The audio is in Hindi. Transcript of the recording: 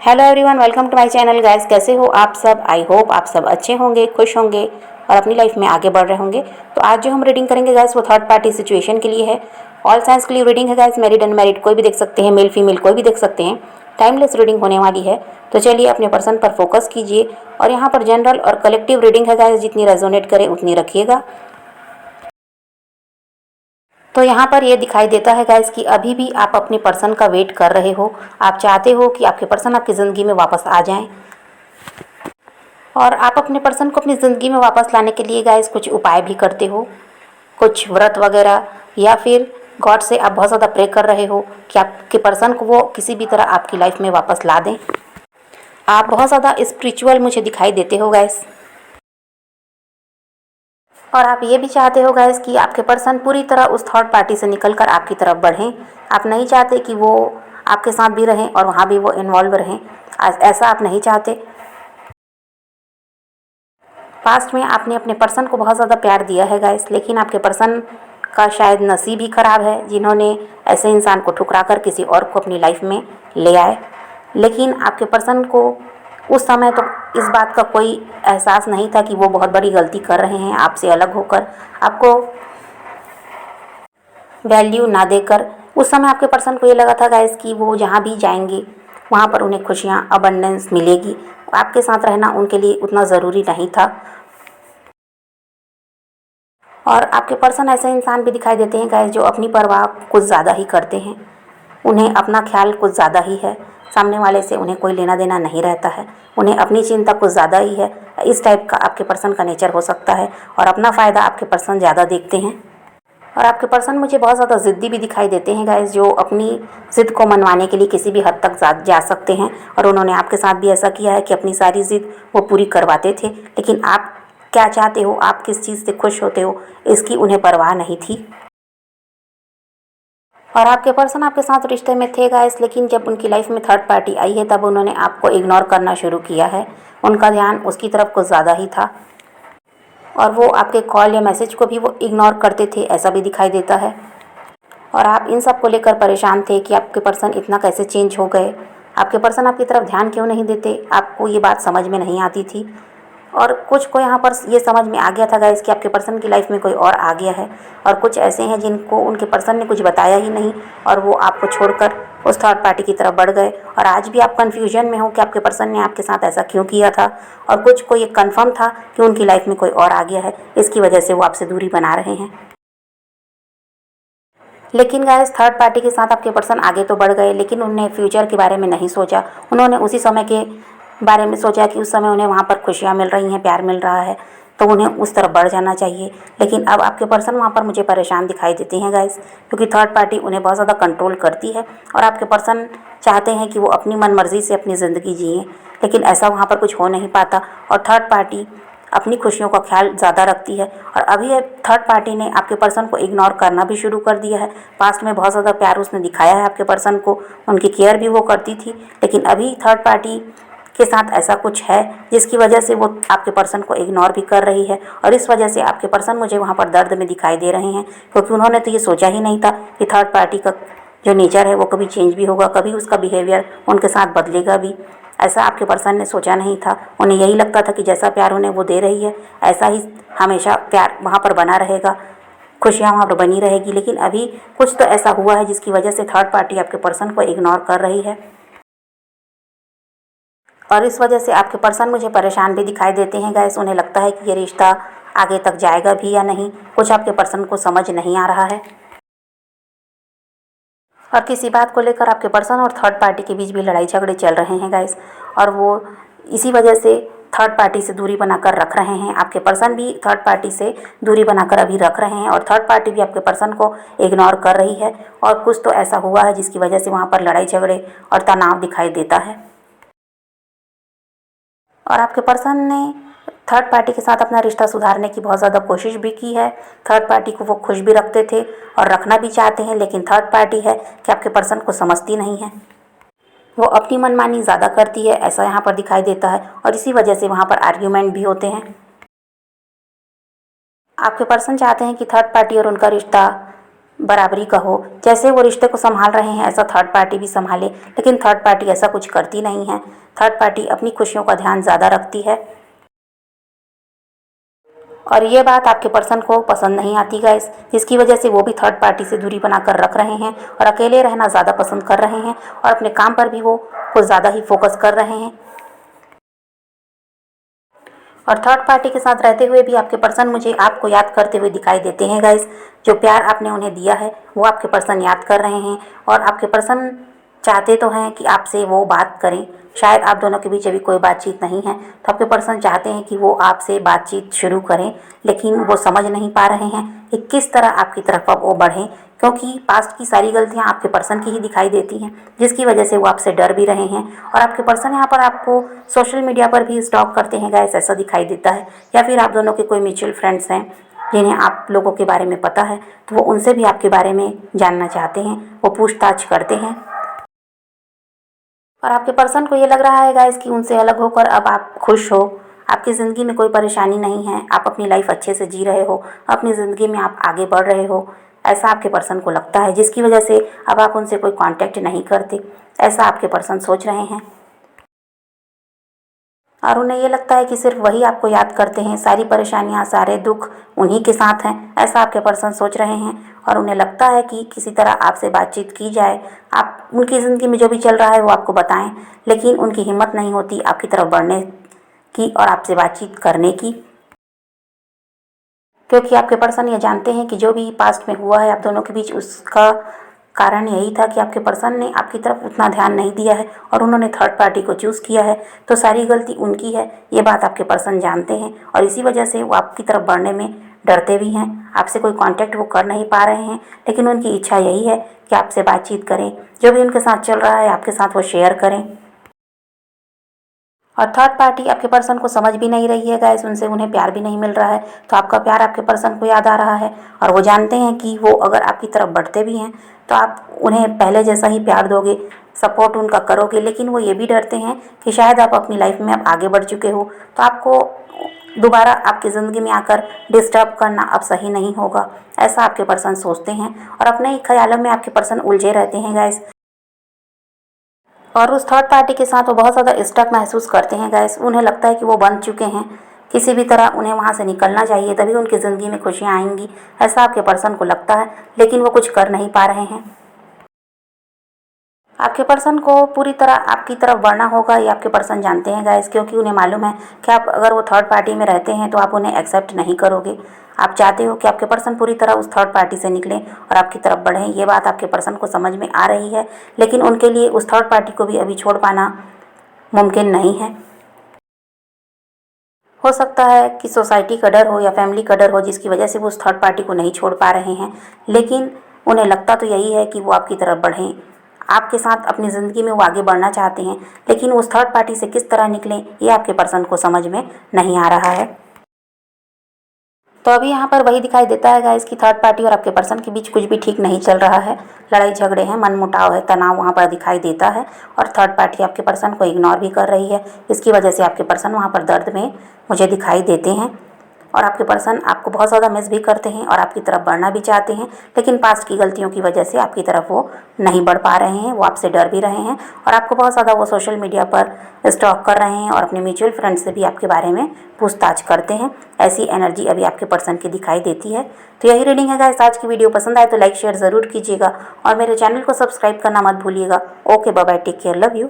Hello everyone, welcome to my channel guys. कैसे हो आप सब? आई होप आप सब अच्छे होंगे, खुश होंगे और अपनी लाइफ में आगे बढ़ रहे होंगे। तो आज जो हम रीडिंग करेंगे गाइस वो थर्ड पार्टी सिचुएशन के लिए है। ऑल साइंस के लिए रीडिंग है गाइस। मैरिड अनमैरिड कोई भी देख सकते हैं, मेल फीमेल कोई भी देख सकते हैं। टाइमलेस रीडिंग होने वाली है। तो चलिए अपने पर्सन पर फोकस कीजिए। और यहाँ पर जनरल और कलेक्टिव रीडिंग है गाइस, जितनी रेजोनेट करे उतनी रखिएगा। तो यहाँ पर ये दिखाई देता है गाइस कि अभी भी आप अपने पर्सन का वेट कर रहे हो। आप चाहते हो कि आपके पर्सन आपकी ज़िंदगी में वापस आ जाएं। और आप अपने पर्सन को अपनी ज़िंदगी में वापस लाने के लिए गाइस कुछ उपाय भी करते हो, कुछ व्रत वगैरह, या फिर गॉड से आप बहुत ज़्यादा प्रे कर रहे हो कि आपके पर्सन को वो किसी भी तरह आपकी लाइफ में वापस ला दें। आप बहुत ज़्यादा स्पिरिचुअल मुझे दिखाई देते हो गाइस। और आप ये भी चाहते हो गाइस कि आपके पर्सन पूरी तरह उस थर्ड पार्टी से निकलकर आपकी तरफ बढ़ें। आप नहीं चाहते कि वो आपके साथ भी रहें और वहाँ भी वो इन्वॉल्व रहें। ऐसा आप नहीं चाहते। पास्ट में आपने अपने पर्सन को बहुत ज़्यादा प्यार दिया है गाइस, लेकिन आपके पर्सन का शायद नसीब ही ख़राब है, जिन्होंने ऐसे इंसान को ठुकरा कर किसी और को अपनी लाइफ में ले आए। लेकिन आपके पर्सन को उस समय तो इस बात का कोई एहसास नहीं था कि वो बहुत बड़ी गलती कर रहे हैं आपसे अलग होकर, आपको वैल्यू ना देकर। उस समय आपके पर्सन को ये लगा था गाइस कि वो जहाँ भी जाएंगे वहाँ पर उन्हें खुशियाँ, अबंडेंस मिलेगी। आपके साथ रहना उनके लिए उतना ज़रूरी नहीं था। और आपके पर्सन ऐसे इंसान भी दिखाई देते हैं गाइस जो अपनी परवाह कुछ ज़्यादा ही करते हैं। उन्हें अपना ख्याल कुछ ज़्यादा ही है। सामने वाले से उन्हें कोई लेना देना नहीं रहता है। उन्हें अपनी चिंता कुछ ज़्यादा ही है। इस टाइप का आपके पर्सन का नेचर हो सकता है। और अपना फ़ायदा आपके पर्सन ज़्यादा देखते हैं। और आपके पर्सन मुझे बहुत ज़्यादा ज़िद्दी भी दिखाई देते हैं गाइस, जो अपनी ज़िद को मनवाने के लिए किसी भी हद तक जा सकते हैं। और उन्होंने आपके साथ भी ऐसा किया है कि अपनी सारी ज़िद वो पूरी करवाते थे। लेकिन आप क्या चाहते हो, आप किस चीज़ से खुश होते हो, इसकी उन्हें परवाह नहीं थी। और आपके पर्सन आपके साथ रिश्ते में थे गाइस, लेकिन जब उनकी लाइफ में थर्ड पार्टी आई है तब उन्होंने आपको इग्नोर करना शुरू किया है। उनका ध्यान उसकी तरफ कुछ ज़्यादा ही था। और वो आपके कॉल या मैसेज को भी वो इग्नोर करते थे, ऐसा भी दिखाई देता है। और आप इन सब को लेकर परेशान थे कि आपके पर्सन इतना कैसे चेंज हो गए। आपके पर्सन आपकी तरफ ध्यान क्यों नहीं देते, आपको ये बात समझ में नहीं आती थी। और कुछ को यहाँ पर ये समझ में आ गया था गाइस कि आपके पर्सन की लाइफ में कोई और आ गया है। और कुछ ऐसे हैं जिनको उनके पर्सन ने कुछ बताया ही नहीं और वो आपको छोड़कर उस थर्ड पार्टी की तरफ बढ़ गए। और आज भी आप कन्फ्यूजन में हो कि आपके पर्सन ने आपके साथ ऐसा क्यों किया था। और कुछ को ये कन्फर्म था कि उनकी लाइफ में कोई और आ गया है, इसकी वजह से वो आपसे दूरी बना रहे हैं। लेकिन गाइस थर्ड पार्टी के साथ आपके पर्सन आगे तो बढ़ गए, लेकिन उन्होंने फ्यूचर के बारे में नहीं सोचा। उन्होंने उसी समय के बारे में सोचा कि उस समय उन्हें वहाँ पर खुशियाँ मिल रही हैं, प्यार मिल रहा है, तो उन्हें उस तरफ बढ़ जाना चाहिए। लेकिन अब आपके पर्सन वहाँ पर मुझे परेशान दिखाई देते हैं गाइस, क्योंकि थर्ड पार्टी उन्हें बहुत ज़्यादा कंट्रोल करती है। और आपके पर्सन चाहते हैं कि वो अपनी मनमर्जी से अपनी ज़िंदगी जिएँ, लेकिन ऐसा वहाँ पर कुछ हो नहीं पाता। और थर्ड पार्टी अपनी खुशियों का ख्याल ज़्यादा रखती है। और अभी थर्ड पार्टी ने आपके पर्सन को इग्नोर करना भी शुरू कर दिया है। पास्ट में बहुत ज़्यादा प्यार उसने दिखाया है आपके पर्सन को, उनकी केयर भी वो करती थी। लेकिन अभी थर्ड पार्टी के साथ ऐसा कुछ है जिसकी वजह से वो आपके पर्सन को इग्नोर भी कर रही है। और इस वजह से आपके पर्सन मुझे वहाँ पर दर्द में दिखाई दे रहे हैं, क्योंकि उन्होंने तो ये सोचा ही नहीं था कि थर्ड पार्टी का जो नेचर है वो कभी चेंज भी होगा, कभी उसका बिहेवियर उनके साथ बदलेगा भी। ऐसा आपके पर्सन ने सोचा नहीं था। उन्हें यही लगता था कि जैसा प्यार उन्हें वो दे रही है ऐसा ही हमेशा प्यार वहाँ पर बना रहेगा, खुशियाँ वहाँ पर बनी रहेगी। लेकिन अभी कुछ तो ऐसा हुआ है जिसकी वजह से थर्ड पार्टी आपके पर्सन को इग्नोर कर रही है। और इस वजह से आपके पर्सन मुझे परेशान भी दिखाई देते हैं गाइस। उन्हें लगता है कि ये रिश्ता आगे तक जाएगा भी या नहीं, कुछ आपके पर्सन को समझ नहीं आ रहा है। और किसी बात को लेकर आपके पर्सन और थर्ड पार्टी के बीच भी लड़ाई झगड़े चल रहे हैं गाइस। और वो इसी वजह से थर्ड पार्टी से दूरी बनाकर रख रहे हैं। आपके पर्सन भी थर्ड पार्टी से दूरी बनाकर अभी रख रहे हैं और थर्ड पार्टी भी आपके पर्सन को इग्नोर कर रही है। और कुछ तो ऐसा हुआ है जिसकी वजह से वहाँ पर लड़ाई झगड़े और तनाव दिखाई देता है। और आपके पर्सन ने थर्ड पार्टी के साथ अपना रिश्ता सुधारने की बहुत ज़्यादा कोशिश भी की है। थर्ड पार्टी को वो खुश भी रखते थे और रखना भी चाहते हैं, लेकिन थर्ड पार्टी है कि आपके पर्सन को समझती नहीं है। वो अपनी मनमानी ज़्यादा करती है, ऐसा यहाँ पर दिखाई देता है। और इसी वजह से वहाँ पर आर्ग्यूमेंट भी होते हैं। आपके पर्सन चाहते हैं कि थर्ड पार्टी और उनका रिश्ता बराबरी का हो। जैसे वो रिश्ते को संभाल रहे हैं ऐसा थर्ड पार्टी भी संभाले, लेकिन थर्ड पार्टी ऐसा कुछ करती नहीं है। थर्ड पार्टी अपनी खुशियों का ध्यान ज़्यादा रखती है और ये बात आपके पर्सन को पसंद नहीं आती गाइस, जिसकी वजह से वो भी थर्ड पार्टी से दूरी बनाकर रख रहे हैं और अकेले रहना ज़्यादा पसंद कर रहे हैं और अपने काम पर भी वो कुछ ज़्यादा ही फोकस कर रहे हैं। और थर्ड पार्टी के साथ रहते हुए भी आपके पर्सन मुझे आपको याद करते हुए दिखाई देते हैं गाइस। जो प्यार आपने उन्हें दिया है वो आपके पर्सन याद कर रहे हैं और आपके पर्सन चाहते तो हैं कि आपसे वो बात करें। शायद आप दोनों के बीच अभी कोई बातचीत नहीं है, तो आपके पर्सन चाहते हैं कि वो आपसे बातचीत शुरू करें, लेकिन वो समझ नहीं पा रहे हैं कि किस तरह आपकी तरफ अब वो बढ़ें, क्योंकि पास्ट की सारी गलतियां आपके पर्सन की ही दिखाई देती हैं, जिसकी वजह से वो आपसे डर भी रहे हैं। और आपके पर्सन यहाँ पर आपको सोशल मीडिया पर भी स्टॉक करते हैं गाइस, ऐसा दिखाई देता है। या फिर आप दोनों के कोई म्यूचुअल फ्रेंड्स हैं जिन्हें आप लोगों के बारे में पता है, तो वो उनसे भी आपके बारे में जानना चाहते हैं, वो पूछताछ करते हैं। और आपके पर्सन को ये लग रहा है गाइस कि उनसे अलग होकर अब आप खुश हो, आपकी ज़िंदगी में कोई परेशानी नहीं है, आप अपनी लाइफ अच्छे से जी रहे हो, अपनी ज़िंदगी में आप आगे बढ़ रहे हो, ऐसा आपके पर्सन को लगता है, जिसकी वजह से अब आप उनसे कोई कांटेक्ट नहीं करते, ऐसा आपके पर्सन सोच रहे हैं। और उन्हें ये लगता है कि सिर्फ वही आपको याद करते हैं, सारी परेशानियां, सारे दुख उन्हीं के साथ हैं, ऐसा आपके पर्सन सोच रहे हैं। और उन्हें लगता है कि किसी तरह आपसे बातचीत की जाए, आप उनकी ज़िंदगी में जो भी चल रहा है वो आपको बताएं, लेकिन उनकी हिम्मत नहीं होती आपकी तरफ बढ़ने की और आपसे बातचीत करने की, क्योंकि आपके पर्सन ये जानते हैं कि जो भी पास्ट में हुआ है आप दोनों के बीच, उसका कारण यही था कि आपके पर्सन ने आपकी तरफ उतना ध्यान नहीं दिया है और उन्होंने थर्ड पार्टी को चूज़ किया है, तो सारी गलती उनकी है, ये बात आपके पर्सन जानते हैं। और इसी वजह से वो आपकी तरफ बढ़ने में डरते भी हैं, आपसे कोई कांटेक्ट वो कर नहीं पा रहे हैं, लेकिन उनकी इच्छा यही है कि आपसे बातचीत करें, जो भी उनके साथ चल रहा है आपके साथ वो शेयर करें। और थर्ड पार्टी आपके पर्सन को समझ भी नहीं रही है गाइस, उनसे उन्हें प्यार भी नहीं मिल रहा है, तो आपका प्यार आपके पर्सन को याद आ रहा है और वो जानते हैं कि वो अगर आपकी तरफ बढ़ते भी हैं तो आप उन्हें पहले जैसा ही प्यार दोगे, सपोर्ट उनका करोगे, लेकिन वो ये भी डरते हैं कि शायद आप अपनी लाइफ में अब आगे बढ़ चुके हो, तो आपको दोबारा आपकी ज़िंदगी में आकर डिस्टर्ब करना अब सही नहीं होगा, ऐसा आपके पर्सन सोचते हैं। और अपने ही ख्यालों में आपके पर्सन उलझे रहते हैं गाइस, और उस थर्ड पार्टी के साथ वो बहुत ज़्यादा स्टक महसूस करते हैं गाइस। उन्हें लगता है कि वो बंध चुके हैं, किसी भी तरह उन्हें वहाँ से निकलना चाहिए, तभी उनकी ज़िंदगी में खुशियाँ आएंगी, ऐसा आपके पर्सन को लगता है, लेकिन वो कुछ कर नहीं पा रहे हैं। आपके पर्सन को पूरी तरह आपकी तरफ बढ़ना होगा, ये आपके पर्सन जानते हैं गाइस, क्योंकि उन्हें मालूम है कि आप अगर वो थर्ड पार्टी में रहते हैं तो आप उन्हें एक्सेप्ट नहीं करोगे। आप चाहते हो कि आपके पर्सन पूरी तरह उस थर्ड पार्टी से निकलें और आपकी तरफ बढ़ें, ये बात आपके पर्सन को समझ में आ रही है, लेकिन उनके लिए उस थर्ड पार्टी को भी अभी छोड़ पाना मुमकिन नहीं है। हो सकता है कि सोसाइटी का डर हो या फैमिली का डर हो, जिसकी वजह से वो उस थर्ड पार्टी को नहीं छोड़ पा रहे हैं, लेकिन उन्हें लगता तो यही है कि वो आपकी तरफ बढ़ें, आपके साथ अपनी ज़िंदगी में वो आगे बढ़ना चाहते हैं, लेकिन उस थर्ड पार्टी से किस तरह निकलें ये आपके पर्सन को समझ में नहीं आ रहा है। तो अभी यहाँ पर वही दिखाई देता है गाइस कि थर्ड पार्टी और आपके पर्सन के बीच कुछ भी ठीक नहीं चल रहा है, लड़ाई झगड़े हैं, मनमुटाव है, तनाव वहाँ पर दिखाई देता है और थर्ड पार्टी आपके पर्सन को इग्नोर भी कर रही है। इसकी वजह से आपके पर्सन वहाँ पर दर्द में मुझे दिखाई देते हैं और आपके पर्सन आपको बहुत ज़्यादा मिस भी करते हैं और आपकी तरफ बढ़ना भी चाहते हैं, लेकिन पास्ट की गलतियों की वजह से आपकी तरफ वो नहीं बढ़ पा रहे हैं, वो आपसे डर भी रहे हैं और आपको बहुत ज़्यादा वो सोशल मीडिया पर स्टॉक कर रहे हैं और अपने म्यूचुअल फ्रेंड से भी आपके बारे में पूछताछ करते हैं। ऐसी एनर्जी अभी आपके पर्सन की दिखाई देती है। तो यही रीडिंग है गाइस। आज की वीडियो पसंद आए तो लाइक शेयर ज़रूर कीजिएगा और मेरे चैनल को सब्सक्राइब करना मत भूलिएगा। Okay, bye bye, take care, love you.